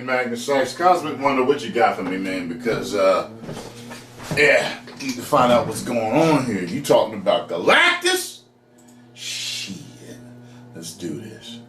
right, Magnus. Cosmic Wonder, what you got for me, man? Because, yeah, need to find out what's going on here. You talking about Galactus? Shit. Let's do this.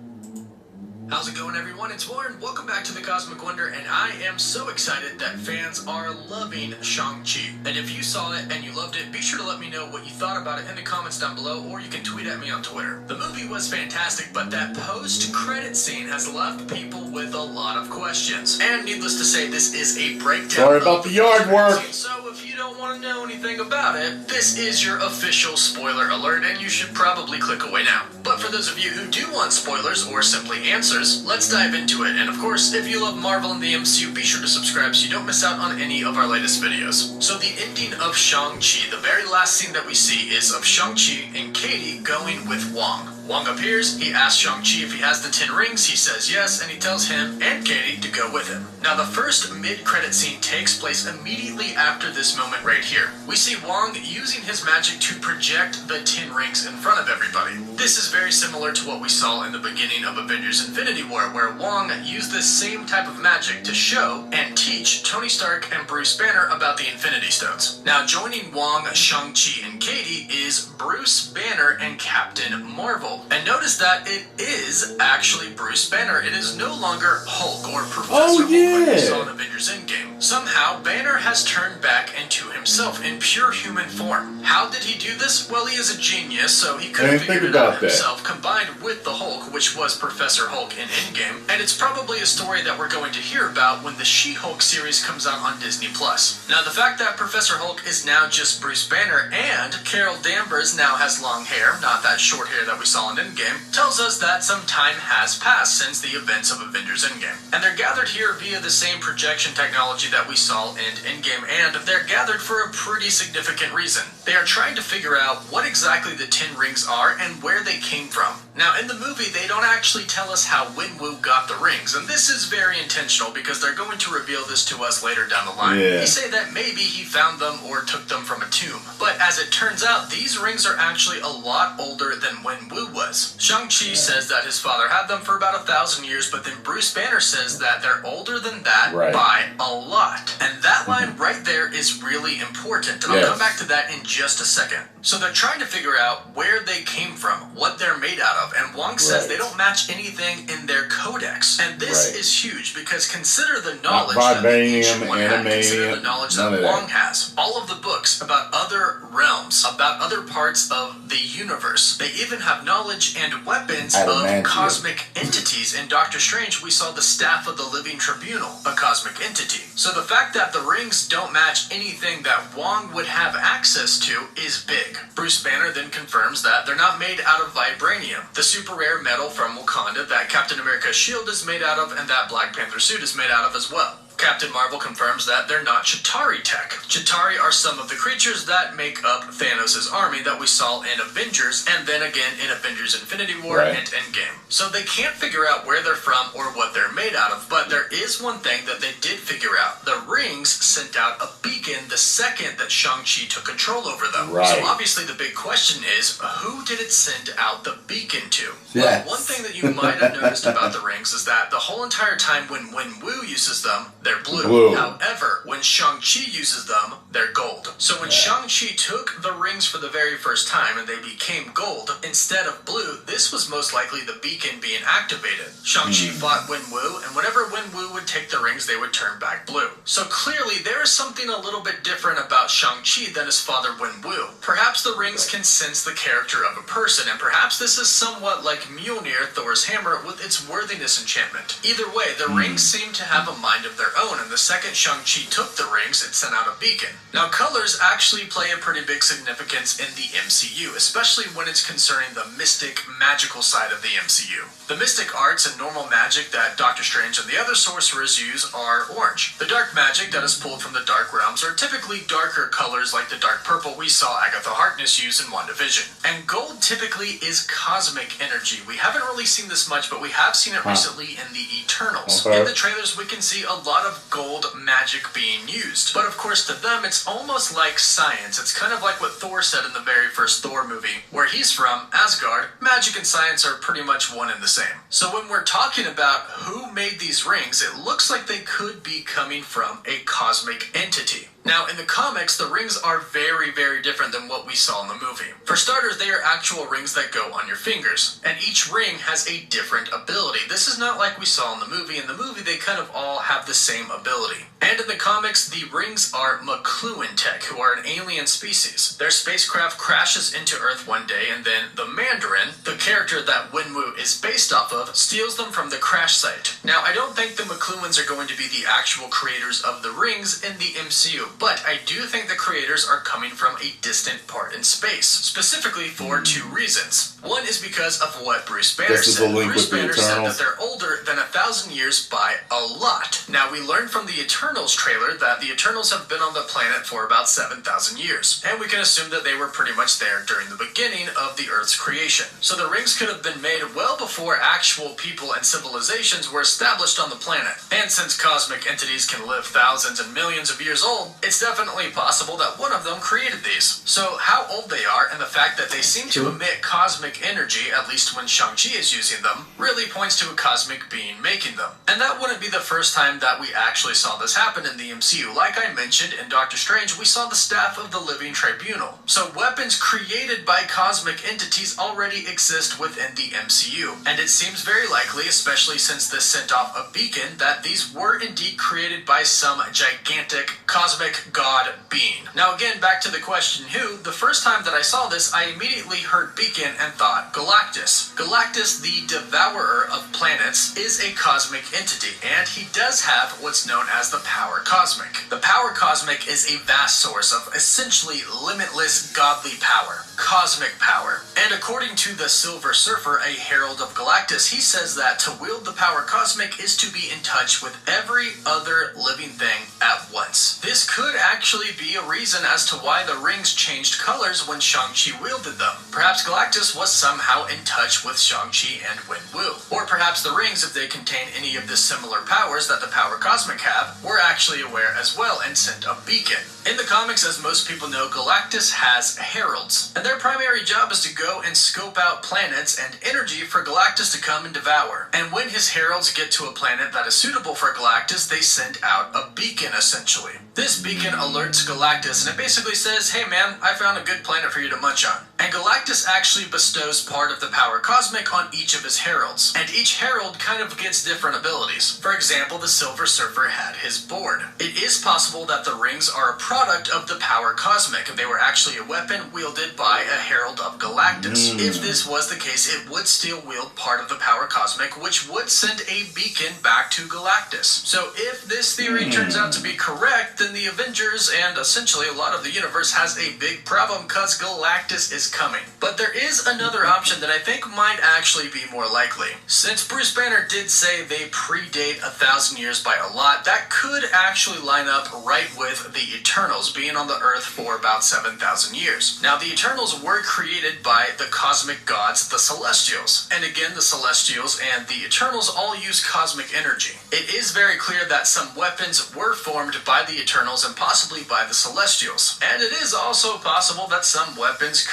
How's it going, everyone? It's Warren. Welcome back to the Cosmic Wonder, and I am so excited that fans are loving Shang-Chi. And if you saw it and you loved it, be sure to let me know what you thought about it in the comments down below, or you can tweet at me on Twitter. The movie was fantastic, but that post-credit scene has left people with a lot of questions. And needless to say, this is a breakdown. Sorry about the yard work. So if you don't want to know anything about it, this is your official spoiler alert, and you should probably click away now. But for those of you who do want spoilers or simply answers, let's dive into it. And of course, if you love Marvel and the MCU, be sure to subscribe so you don't miss out on any of our latest videos. So the ending of Shang-Chi, the very last scene that we see is of Shang-Chi and Katie going with Wong. Wong appears, he asks Shang-Chi if he has the 10 rings, he says yes, and he tells him and Katie to go with him. Now the first mid-credit scene takes place immediately after this moment right here. We see Wong using his magic to project the 10 rings in front of everybody. This is very similar to what we saw in the beginning of Avengers Infinity War, where Wong used this same type of magic to show and teach Tony Stark and Bruce Banner about the Infinity Stones. Now joining Wong, Shang-Chi, and Katie is Bruce Banner and Captain Marvel. And notice that it is actually Bruce Banner. It is no longer Hulk or Professor Hulk like we saw in Avengers Endgame. Somehow, Banner has turned back into himself in pure human form. How did he do this? Well, he is a genius, so he could have figured it out himself, combined with the Hulk, which was Professor Hulk in Endgame. And it's probably a story that we're going to hear about when the She-Hulk series comes out on Disney+. Now, the fact that Professor Hulk is now just Bruce Banner and Carol Danvers now has long hair, not that short hair that we saw in Endgame, tells us that some time has passed since the events of Avengers Endgame. And they're gathered here via the same projection technology that we saw in Endgame, and they're gathered for a pretty significant reason. They are trying to figure out what exactly the 10 rings are and where they came from. Now, in the movie, they don't actually tell us how Wenwu got the rings, and this is very intentional because they're going to reveal this to us later down the line. They say that maybe he found them or took them from a tomb. But as it turns out, these rings are actually a lot older than Wenwu was. Shang-Chi says that his father had them for about 1,000 years, but then Bruce Banner says that they're older than that by a lot. And that line right there is really important, and I'll come back to that in just a second. So they're trying to figure out where they came from, what they're made out of, and Wong says they don't match anything in their codex. And this is huge because consider the knowledge that the ancient one had, consider the knowledge that Wong has. All of the books about other realms, about other parts of the universe. They even have knowledge and weapons of cosmic entities. In Doctor Strange, we saw the Staff of the Living Tribunal, a cosmic entity. So the fact that the rings don't match anything that Wong would have access to is big. Bruce Banner then confirms that they're not made out of vibranium, the super rare metal from Wakanda that Captain America's shield is made out of and that Black Panther suit is made out of as well. Captain Marvel confirms that they're not Chitauri tech. Chitauri are some of the creatures that make up Thanos' army that we saw in Avengers, and then again in Avengers Infinity War and Endgame. So they can't figure out where they're from or what they're made out of, but there is one thing that they did figure out. The rings sent out a beacon the second that Shang-Chi took control over them. So obviously the big question is, who did it send out the beacon to? Well, one thing that you might have noticed about the rings is that the whole entire time when Wenwu uses them, they're blue. However, when Shang-Chi uses them, they're gold. So when Shang-Chi took the rings for the very first time and they became gold instead of blue, this was most likely the beacon being activated. Shang-Chi fought Wenwu, and whenever Wenwu would take the rings, they would turn back blue. So clearly, there is something a little bit different about Shang-Chi than his father Wenwu. Perhaps the rings can sense the character of a person, and perhaps this is somewhat like Mjolnir, Thor's hammer, with its worthiness enchantment. Either way, the rings seem to have a mind of their own, and the second Shang-Chi took the rings, it sent out a beacon. Now, colors actually play a pretty big significance in the MCU, especially when it's concerning the mystic, magical side of the MCU. The mystic arts and normal magic that Doctor Strange and the other sorcerers use are orange. The dark magic that is pulled from the dark realms are typically darker colors like the dark purple we saw Agatha Harkness use in WandaVision. And gold typically is cosmic energy. We haven't really seen this much, but we have seen it recently in the Eternals. In the trailers, we can see a lot lot of gold magic being used. But of course, to them, it's almost like science. It's kind of like what Thor said in the very first Thor movie. Where he's from, Asgard, magic and science are pretty much one and the same. So when we're talking about who made these rings, it looks like they could be coming from a cosmic entity. Now, in the comics, the rings are very, very different than what we saw in the movie. For starters, they are actual rings that go on your fingers, and each ring has a different ability. This is not like we saw in the movie. In the movie, they kind of all have the same ability. And in the comics, the rings are McLuhan tech, who are an alien species. Their spacecraft crashes into Earth one day, and then the Mandarin, the character that Wenwu is based off of, steals them from the crash site. Now, I don't think the McLuhans are going to be the actual creators of the rings in the MCU, but I do think the creators are coming from a distant part in space, specifically for two reasons. One is because of what Bruce Banner said. Bruce Banner said that they're older than 1,000 years by a lot. Now, we learned from the Eternals trailer that the Eternals have been on the planet for about 7,000 years, and we can assume that they were pretty much there during the beginning of the Earth's creation. So the rings could have been made well before actual people and civilizations were established on the planet. And since cosmic entities can live thousands and millions of years old, it's definitely possible that one of them created these. So how old they are and the fact that they seem to emit cosmic energy, at least when Shang-Chi is using them, really points to a cosmic being making them. And that wouldn't be the first time that we actually saw this happen in the MCU. Like I mentioned in Doctor Strange, we saw the Staff of the Living Tribunal. So weapons created by cosmic entities already exist within the MCU. And it seems very likely, especially since this sent off a beacon, that these were indeed created by some gigantic cosmic god being. Now again, back to the question who, the first time that I saw this, I immediately heard beacon and thought Galactus. Galactus, the devourer of planets, is a cosmic entity, and he does have what's known as the power cosmic. The power cosmic is a vast source of essentially limitless godly power. Cosmic power. And according to the Silver Surfer, a herald of Galactus, he says that to wield the power cosmic is to be in touch with every other living thing at once. This could actually be a reason as to why the rings changed colors when Shang-Chi wielded them. Perhaps Galactus was somehow in touch with Shang-Chi and Wenwu. Or perhaps the rings, if they contain any of the similar powers that the power cosmic have, were actually aware as well and sent a beacon. In the comics, as most people know, Galactus has heralds, and their primary job is to go and scope out planets and energy for Galactus to come and devour. And when his heralds get to a planet that is suitable for Galactus, they send out a beacon, essentially. This beacon alerts Galactus, and it basically says, hey man, I found a good planet for you to munch on. And Galactus actually bestows part of the power cosmic on each of his heralds, and each herald kind of gets different abilities. For example, the Silver Surfer had his board. It is possible that the rings are a product of the power cosmic, and they were actually a weapon wielded by a herald of Galactus. If this was the case, it would still wield part of the power cosmic, which would send a beacon back to Galactus. So if this theory turns out to be correct, then the Avengers and essentially a lot of the universe has a big problem because Galactus is coming. But there is another option that I think might actually be more likely. Since Bruce Banner did say they predate 1,000 years by a lot, that could actually line up right with the Eternals being on the Earth for about 7,000 years. Now, the Eternals were created by the cosmic gods, the Celestials. And again, the Celestials and the Eternals all use cosmic energy. It is very clear that some weapons were formed by the Eternals and possibly by the Celestials. And it is also possible that some weapons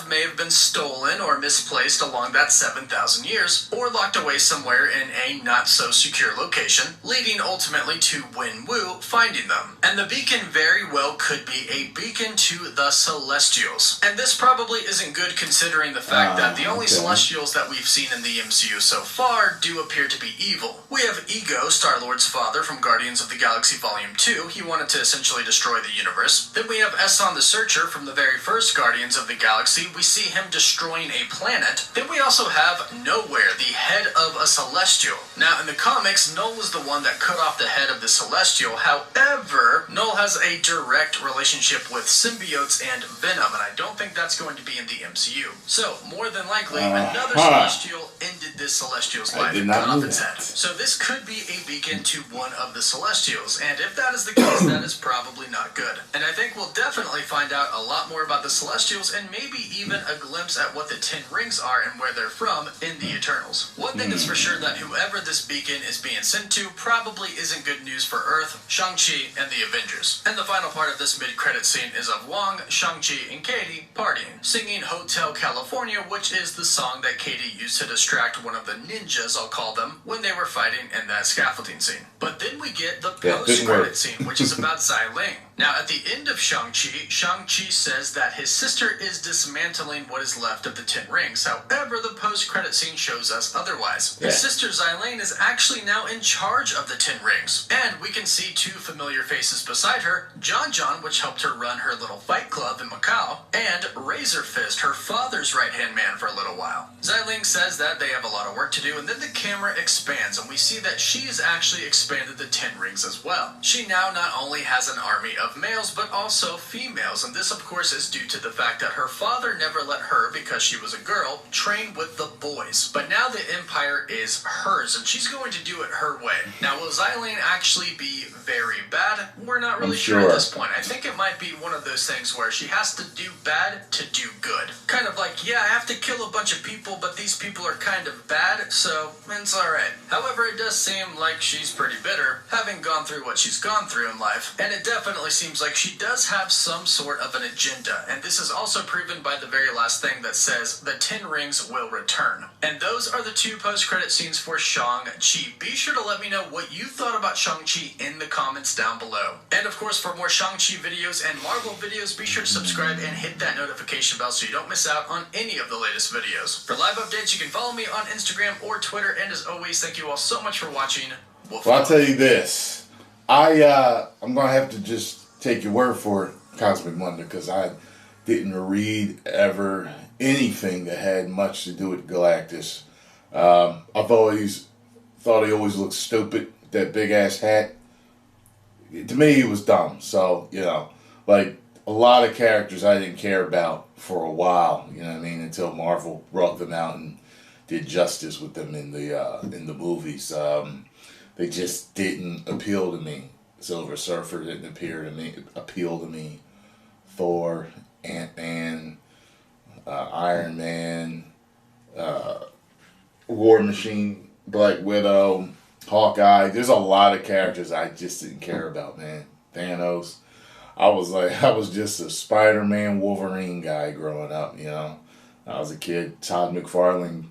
may have been stolen or misplaced along that 7,000 years, or locked away somewhere in a not-so-secure location, leading ultimately to Wenwu finding them. And the beacon very well could be a beacon to the Celestials. And this probably isn't good considering the fact that the only Celestials that we've seen in the MCU so far do appear to be evil. We have Ego, Star-Lord's father from Guardians of the Galaxy Volume 2. He wanted to essentially destroy the universe. Then we have Esson the Searcher from the very first Guardians of the Galaxy. We see him destroying a planet. Then we also have Nowhere, the head of a Celestial. Now, in the comics, Null was the one that cut off the head of the Celestial. However, Null has a direct relationship with symbiotes and Venom, and I don't think that's going to be in the MCU. So, more than likely, another Celestial ended this Celestial's life and cut off its head. So this could be a beacon to one of the Celestials, and if that is the case, that is probably not good. And I think we'll definitely find out a lot more about the Celestials, and maybe even a glimpse at what the 10 rings are and where they're from in the Eternals. One thing is for sure, that whoever this beacon is being sent to probably isn't good news used for Earth, Shang-Chi, and the Avengers. And the final part of this mid-credit scene is of Wong, Shang-Chi, and Katie partying, singing Hotel California, which is the song that Katie used to distract one of the ninjas, I'll call them, when they were fighting in that scaffolding scene. But then we get the post-credit scene, which is about Xiling. Now, at the end of Shang-Chi, Shang-Chi says that his sister is dismantling what is left of the 10 rings. However, the post-credit scene shows us otherwise. His sister Xiling is actually now in charge of the 10 rings. And we can see 2 familiar faces beside her, John, which helped her run her little fight club in Macau, and Razor Fist, her father's right-hand man for a little while. Xiling says that they have a lot of work to do, and then the camera expands, and we see that she has actually expanded the 10 rings as well. She now not only has an army of males, but also females, and this of course is due to the fact that her father never let her, because she was a girl, train with the boys. But now the empire is hers, and she's going to do it her way. Now, will Xiling actually be very bad? We're not really sure at this point. I think it might be one of those things where she has to do bad to do good. Kind of like, yeah, I have to kill a bunch of people, but these people are kind of bad, so it's alright. However, it does seem like she's pretty bitter, having gone through what she's gone through in life, and it definitely seems like she does have some sort of an agenda, and this is also proven by the very last thing that says the 10 rings will return. And those are the 2 post-credit scenes for Shang-Chi. Be sure to let me know what you thought about Shang-Chi in the comments down below. And of course, for more Shang-Chi videos and Marvel videos, be sure to subscribe and hit that notification bell so you don't miss out on any of the latest videos. For live updates, you can follow me on Instagram or Twitter, and as always, thank you all so much for watching. Well, I'll tell you this. I'm going to have to just take your word for it, Cosmic Wonder, because I didn't read ever anything that had much to do with Galactus. I've always thought he always looked stupid, that big-ass hat. To me, he was dumb. So, you know, like a lot of characters I didn't care about for a while, you know what I mean, until Marvel brought them out and did justice with them in the movies. They just didn't appeal to me. Silver Surfer didn't appeal to me. Thor, Ant-Man, Iron Man, War Machine, Black Widow, Hawkeye. There's a lot of characters I just didn't care about, man. Thanos. I was just a Spider-Man, Wolverine guy growing up, you know. I was a kid. Todd McFarlane,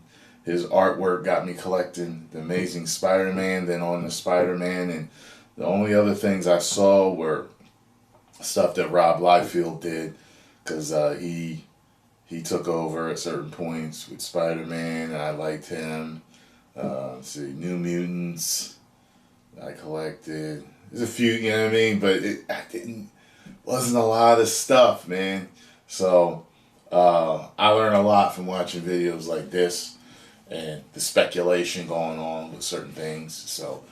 his artwork got me collecting The Amazing Spider-Man, then on to Spider-Man, and the only other things I saw were stuff that Rob Liefeld did, because he took over at certain points with Spider-Man, and I liked him. Let's see, New Mutants, I collected. There's a few, you know what I mean, but wasn't a lot of stuff, man. So I learned a lot from watching videos like this and the speculation going on with certain things. So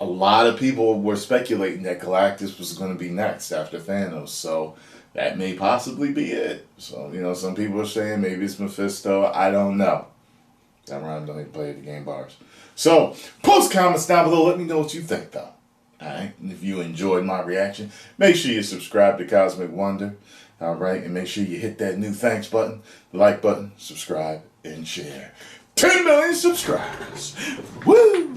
a lot of people were speculating that Galactus was going to be next after Thanos, so that may possibly be it. So, you know, some people are saying maybe it's Mephisto. I don't know. That rhyme don't even play the game bars. So, post comments down below. Let me know what you think, though. Alright? And if you enjoyed my reaction, make sure you subscribe to Cosmic Wonder. Alright? And make sure you hit that new thanks button, the like button, subscribe, and share. 10 million subscribers. Woo!